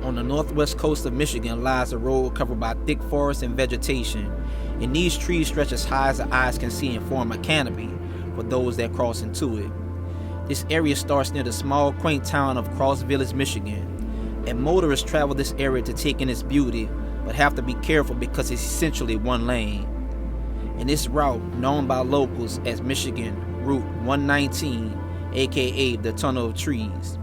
On the northwest coast of Michigan lies a road covered by thick forests and vegetation, and these trees stretch as high as the eyes can see and form a canopy for those that cross into it. This area starts near the small, quaint town of Cross Village, Michigan, and motorists travel this area to take in its beauty, but have to be careful because it's essentially one lane. And this route, known by locals as Michigan Route 119, aka the Tunnel of Trees.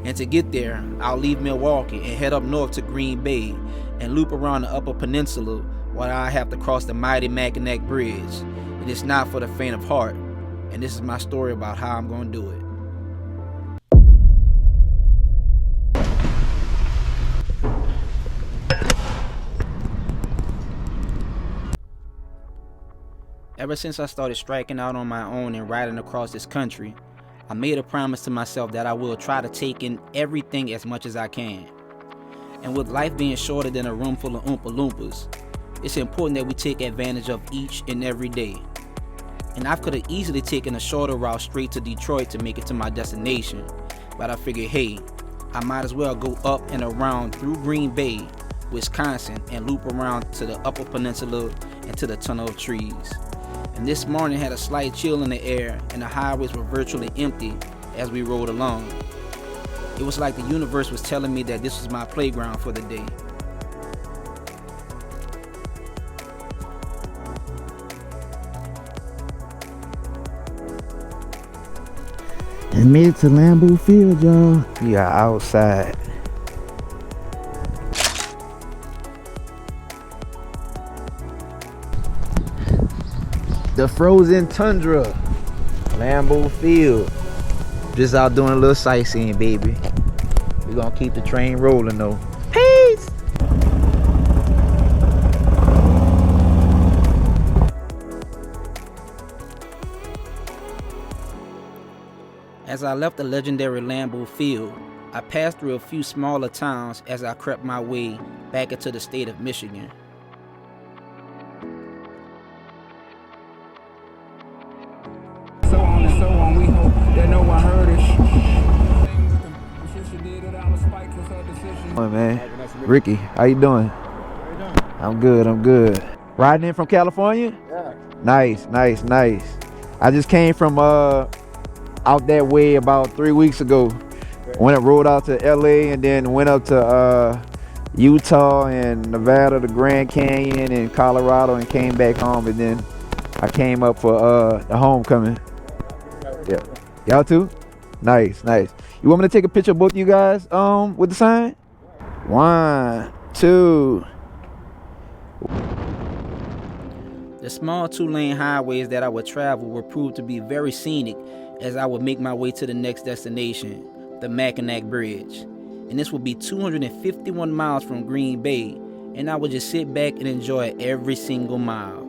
And to get there, I'll leave Milwaukee and head up north to Green Bay and loop around the Upper Peninsula while I have to cross the mighty Mackinac Bridge. And it's not for the faint of heart. And this is my story about how I'm going to do it. Ever since I started striking out on my own and riding across this country, I made a promise to myself that I will try to take in everything as much as I can. And with life being shorter than a room full of Oompa Loompas, it's important that we take advantage of each and every day. And I could have easily taken a shorter route straight to Detroit to make it to my destination, but I figured, hey, I might as well go up and around through Green Bay, Wisconsin, and loop around to the Upper Peninsula and to the Tunnel of Trees. And this morning had a slight chill in the air, and the highways were virtually empty as we rode along. It was like the universe was telling me that this was my playground for the day. And made it to Lambeau Field, y'all. We are outside. The frozen tundra, Lambeau Field. Just out doing a little sightseeing, baby. We're gonna keep the train rolling though. Peace! As I left the legendary Lambeau Field, I passed through a few smaller towns as I crept my way back into the state of Michigan. So on, we hope that no one heard it. Come on, man. Ricky, how you doing? I'm good. Riding in from California? Yeah. Nice. I just came from out that way about 3 weeks ago. Rode out to LA and then went up to Utah and Nevada, the Grand Canyon and Colorado, and came back home, and then I came up for the homecoming. Yeah. Y'all too? Nice. You want me to take a picture of both of you guys with the sign? 1, 2. The small 2-lane highways that I would travel would prove to be very scenic as I would make my way to the next destination, the Mackinac Bridge. And this would be 251 miles from Green Bay, and I would just sit back and enjoy every single mile.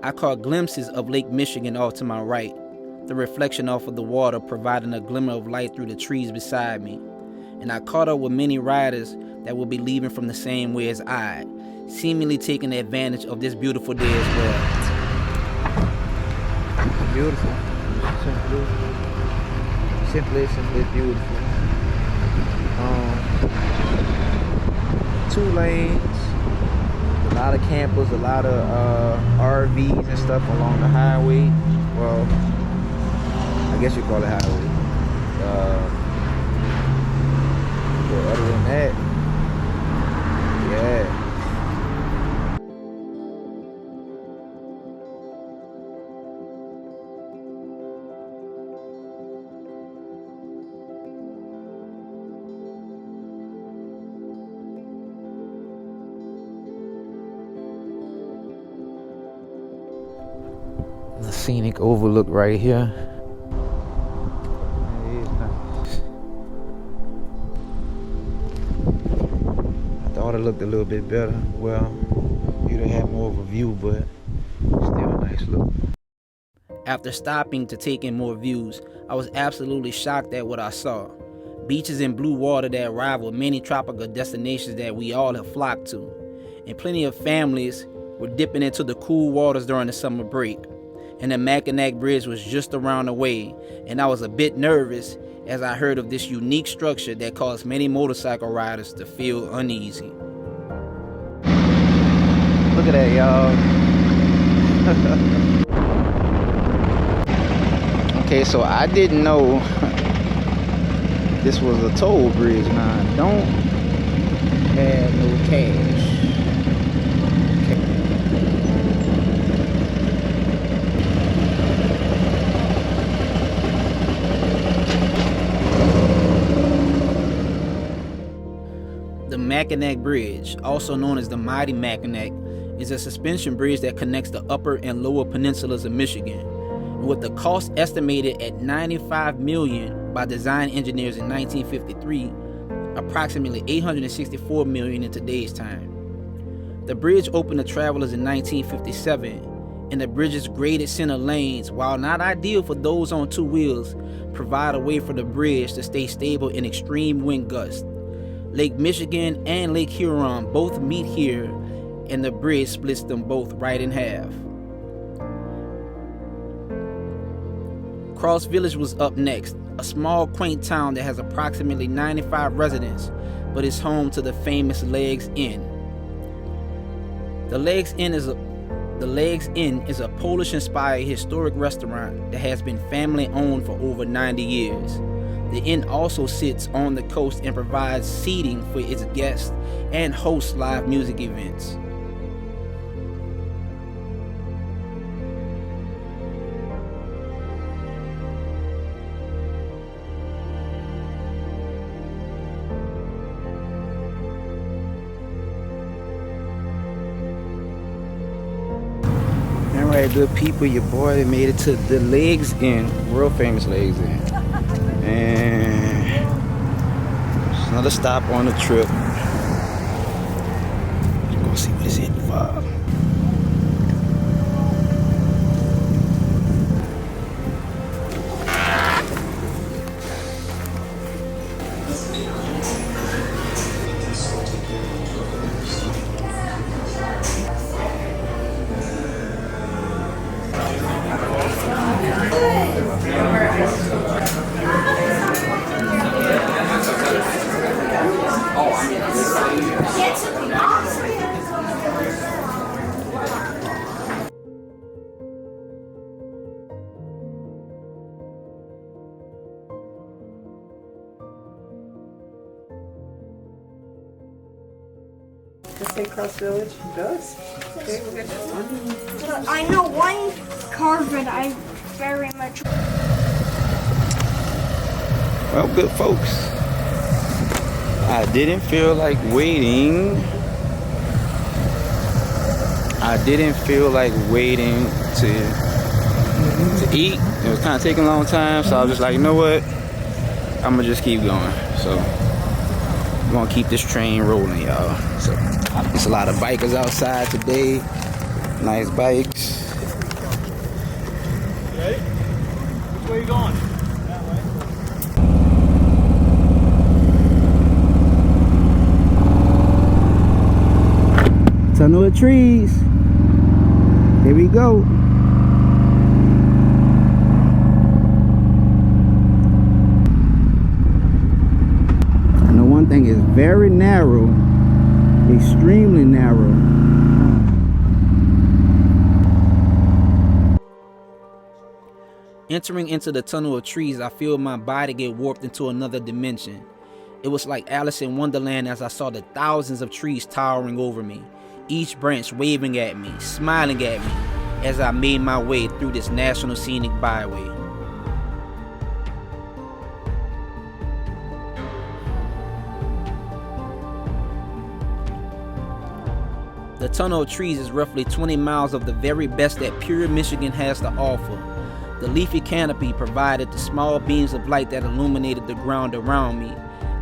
I caught glimpses of Lake Michigan off to my right, the reflection off of the water providing a glimmer of light through the trees beside me. And I caught up with many riders that will be leaving from the same way as I, seemingly taking advantage of this beautiful day as well. Beautiful. Simply beautiful. 2 lanes, a lot of campers, a lot of RVs and stuff along the highway. Well, I guess you call it highway. But other than that, yeah. The scenic overlook right here. It is nice. I thought it looked a little bit better. Well, you'd have had more of a view, but still a nice look. After stopping to take in more views, I was absolutely shocked at what I saw. Beaches in blue water that rival many tropical destinations that we all have flocked to. And plenty of families were dipping into the cool waters during the summer break. And the Mackinac Bridge was just around the way, and I was a bit nervous as I heard of this unique structure that caused many motorcycle riders to feel uneasy. Look at that, y'all. Okay, so I didn't know this was a toll bridge. Now, I don't have no cash. The Mackinac Bridge, also known as the Mighty Mackinac, is a suspension bridge that connects the upper and lower peninsulas of Michigan. And with the cost estimated at $95 million by design engineers in 1953, approximately $864 million in today's time. The bridge opened to travelers in 1957, and the bridge's graded center lanes, while not ideal for those on two wheels, provide a way for the bridge to stay stable in extreme wind gusts. Lake Michigan and Lake Huron both meet here, and the bridge splits them both right in half. Cross Village was up next, a small quaint town that has approximately 95 residents, but is home to the famous Legs Inn. The Legs Inn is a Polish-inspired historic restaurant that has been family-owned for over 90 years. The inn also sits on the coast and provides seating for its guests and hosts live music events. Alright, good people, your boy made it to the Legs Inn, world famous Legs Inn. And it's another stop on the trip. We're gonna see what it's hitting for. Does it say Cross Village? It does. Okay, we'll get this one. I know one car that I very much. Well, good folks, I didn't feel like waiting. To eat. It was kind of taking a long time, so I was just like, you know what? I'm gonna just keep going. So we're gonna keep this train rolling, y'all. So there's a lot of bikers outside today. Nice bikes. Ready? Which way are you going? That way. Tunnel of trees. Here we go. I know one thing is very narrow, extremely narrow. Entering into the tunnel of trees, I feel my body get warped into another dimension. It was like Alice in Wonderland as I saw the thousands of trees towering over me, each branch waving at me, smiling at me, as I made my way through this National Scenic Byway. The tunnel of trees is roughly 20 miles of the very best that pure Michigan has to offer. The leafy canopy provided the small beams of light that illuminated the ground around me,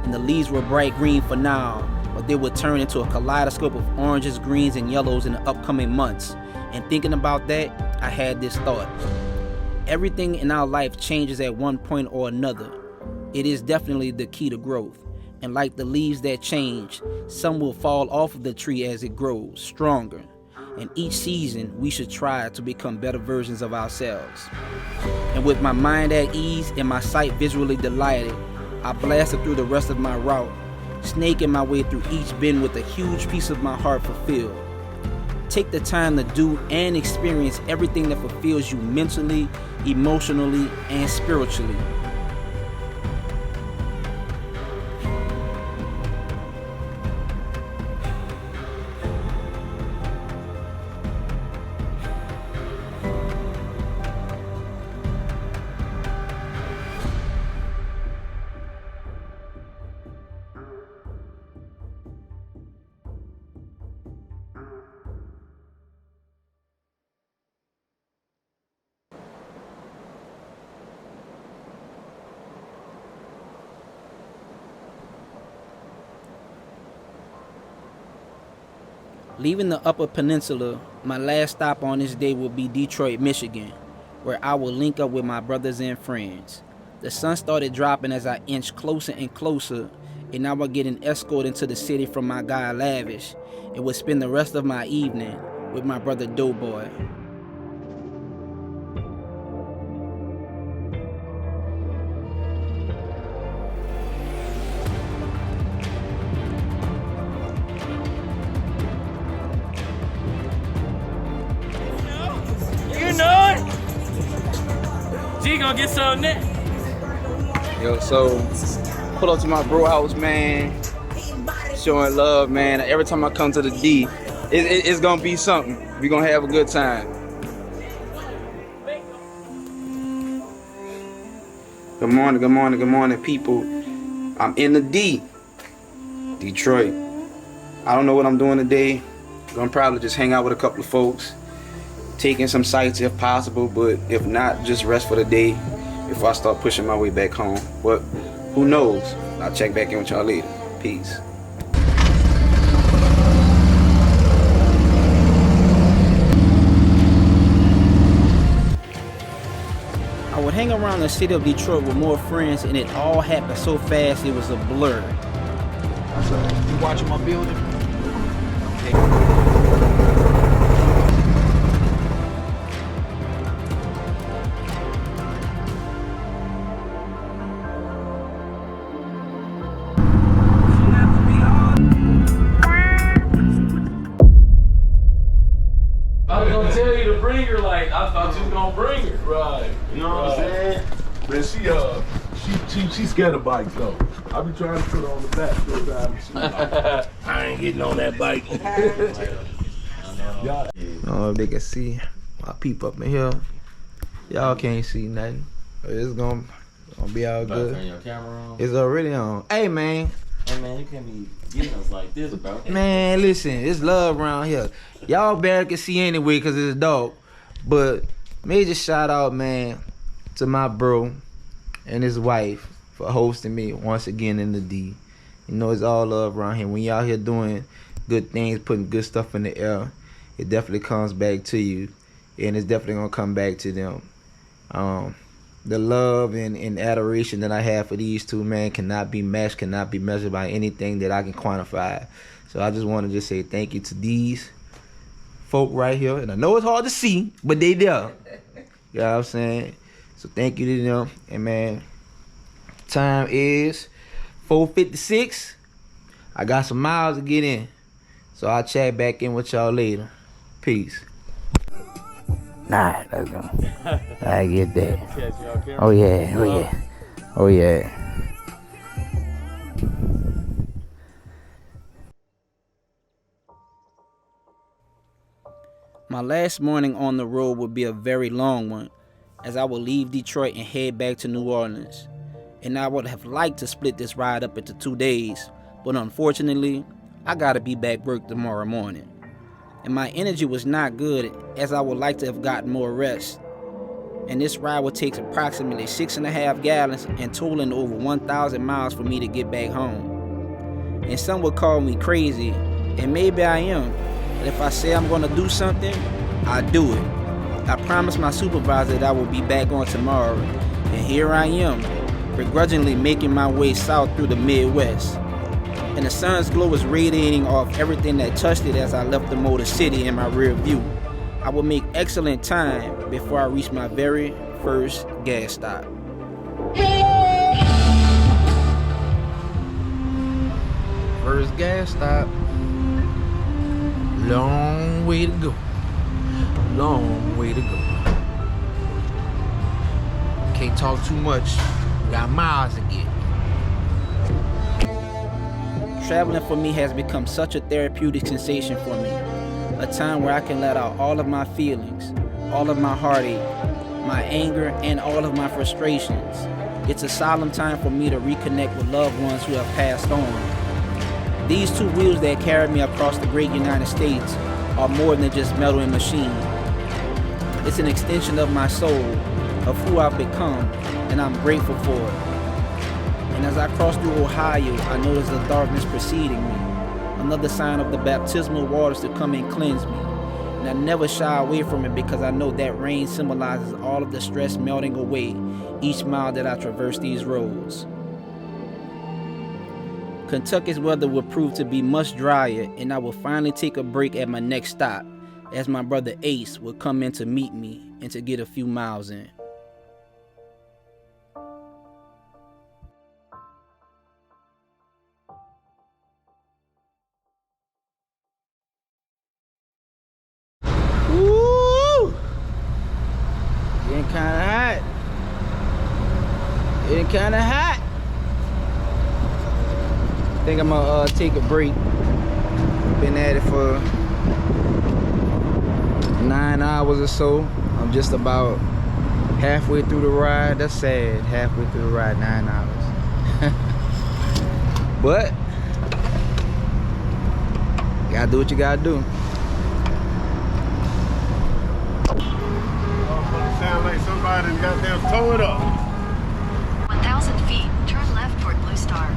and the leaves were bright green for now, but they would turn into a kaleidoscope of oranges, greens, and yellows in the upcoming months. And thinking about that, I had this thought. Everything in our life changes at one point or another. It is definitely the key to growth. And like the leaves that change, some will fall off of the tree as it grows stronger. and each season we should try to become better versions of ourselves. And with my mind at ease and my sight visually delighted, I blasted through the rest of my route, snaking my way through each bend with a huge piece of my heart fulfilled. Take the time to do and experience everything that fulfills you mentally, emotionally, and spiritually. Leaving the Upper Peninsula, my last stop on this day will be Detroit, Michigan, where I will link up with my brothers and friends. The sun started dropping as I inched closer and closer, and I will get an escort into the city from my guy Lavish, and will spend the rest of my evening with my brother Doughboy. G gonna get something there. Yo, so pull up to my bro house, man. Showing love, man. Every time I come to the D, it's gonna be something. We gonna have a good time. Good morning, good morning, good morning, people. I'm in the D, Detroit. I don't know what I'm doing today. I'm gonna probably just hang out with a couple of folks, taking some sights if possible, but if not, just rest for the day before I start pushing my way back home. But who knows? I'll check back in with y'all later. Peace. I would hang around the city of Detroit with more friends, and it all happened so fast it was a blur. You watching my building? I was gonna tell you to bring her, like, I thought you was gonna bring her. Right. You know what I'm saying? Man, she scared of bikes though. I be trying to put her on the back sometimes. I ain't getting on that bike. If they can see my peep up in here, y'all can't see nothing. It's gonna be all good. Turn your camera on. It's already on. Hey man, Hey man, you can't be getting us like this, bro. man, listen, it's love around here. Y'all barely can see anyway because it's dark. But major shout out, man, to my bro and his wife for hosting me once again in the D. You know, it's all love around here. When y'all here doing good things, putting good stuff in the air, it definitely comes back to you, and it's definitely gonna come back to them. The love and adoration that I have for these two, man, cannot be matched, cannot be measured by anything that I can quantify. So I just want to just say thank you to these folk right here. And I know it's hard to see, but they there. You know what I'm saying? So thank you to them. And man, time is 4:56. I got some miles to get in. So I'll chat back in with y'all later. Peace. Nah, let's go. I get that. Oh yeah, oh yeah, oh yeah. My last morning on the road would be a very long one, as I will leave Detroit and head back to New Orleans. And I would have liked to split this ride up into 2 days, but unfortunately, I gotta be back work tomorrow morning. And my energy was not good, as I would like to have gotten more rest. And this ride would take approximately 6.5 gallons and totaling over 1,000 miles for me to get back home. And some would call me crazy, and maybe I am, but if I say I'm gonna do something, I do it. I promised my supervisor that I will be back on tomorrow, and here I am, begrudgingly making my way south through the Midwest. And and the sun's glow was radiating off everything that touched it as I left the Motor City in my rear view. I would make excellent time before I reached my very first gas stop. First gas stop. Long way to go. Long way to go. Can't talk too much. Got miles to get. Traveling for me has become such a therapeutic sensation for me. A time where I can let out all of my feelings, all of my heartache, my anger, and all of my frustrations. It's a solemn time for me to reconnect with loved ones who have passed on. These two wheels that carry me across the great United States are more than just metal and machine. It's an extension of my soul, of who I've become, and I'm grateful for it. And as I cross through Ohio, I notice the darkness preceding me, another sign of the baptismal waters to come and cleanse me. And I never shy away from it because I know that rain symbolizes all of the stress melting away each mile that I traverse these roads. Kentucky's weather will prove to be much drier, and I will finally take a break at my next stop as my brother Ace will come in to meet me and to get a few miles in. Woo! Getting kinda hot. Getting kinda hot. I think I'm gonna take a break. Been at it for 9 hours or so. I'm just about halfway through the ride. That's sad. Halfway through the ride, 9 hours. But you gotta do what you gotta do. Sound like somebody goddamn tore it up. 1,000 feet. Turn left toward Blue Star.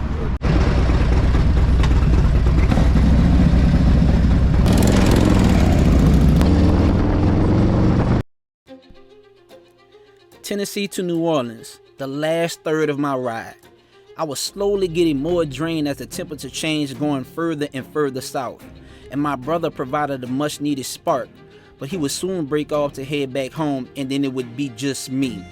Tennessee to New Orleans, the last third of my ride. I was slowly getting more drained as the temperature changed, going further and further south, and my brother provided a much needed spark, but he would soon break off to head back home, and then it would be just me.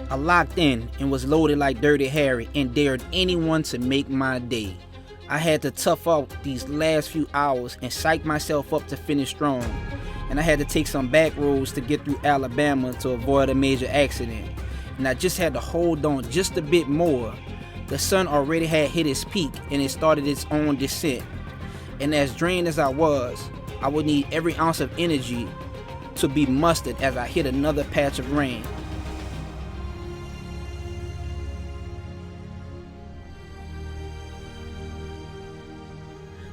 I locked in and was loaded like Dirty Harry and dared anyone to make my day. I had to tough out these last few hours and psych myself up to finish strong. And I had to take some back roads to get through Alabama to avoid a major accident. And I just had to hold on just a bit more. The sun already had hit its peak and it started its own descent. And as drained as I was, I would need every ounce of energy to be mustered as I hit another patch of rain.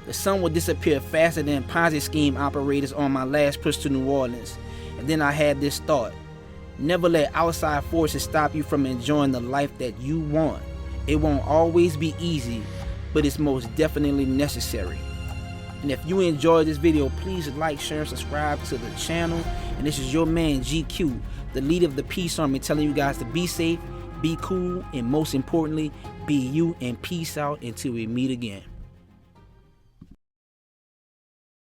The sun would disappear faster than Ponzi scheme operators on my last push to New Orleans. And then I had this thought. Never let outside forces stop you from enjoying the life that you want. It won't always be easy, but it's most definitely necessary. And if you enjoyed this video, please like, share, and subscribe to the channel. And this is your man GQ, the leader of the Peace Army, telling you guys to be safe, be cool, and most importantly, be you, and peace out until we meet again.